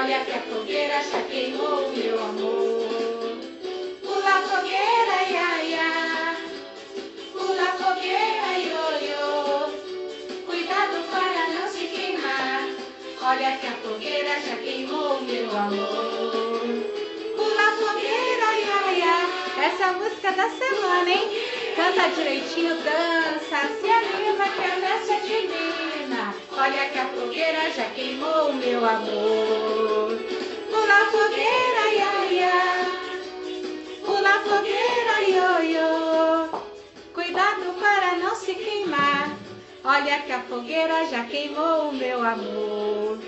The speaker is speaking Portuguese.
Olha que a fogueira já queimou o meu amor. Pula a fogueira, ia, ia. Pula a fogueira, ioiô. Cuidado para não se queimar. Olha que a fogueira já queimou o meu amor. Pula a fogueira, ia, ia. Essa é a música da semana, hein? Canta direitinho, dança, se anima que a festa é divina. Olha que a fogueira já queimou o meu amor. Pula a fogueira, ia, ia. Pula a fogueira, ioiô. Cuidado para não se queimar. Olha que a fogueira já queimou o meu amor.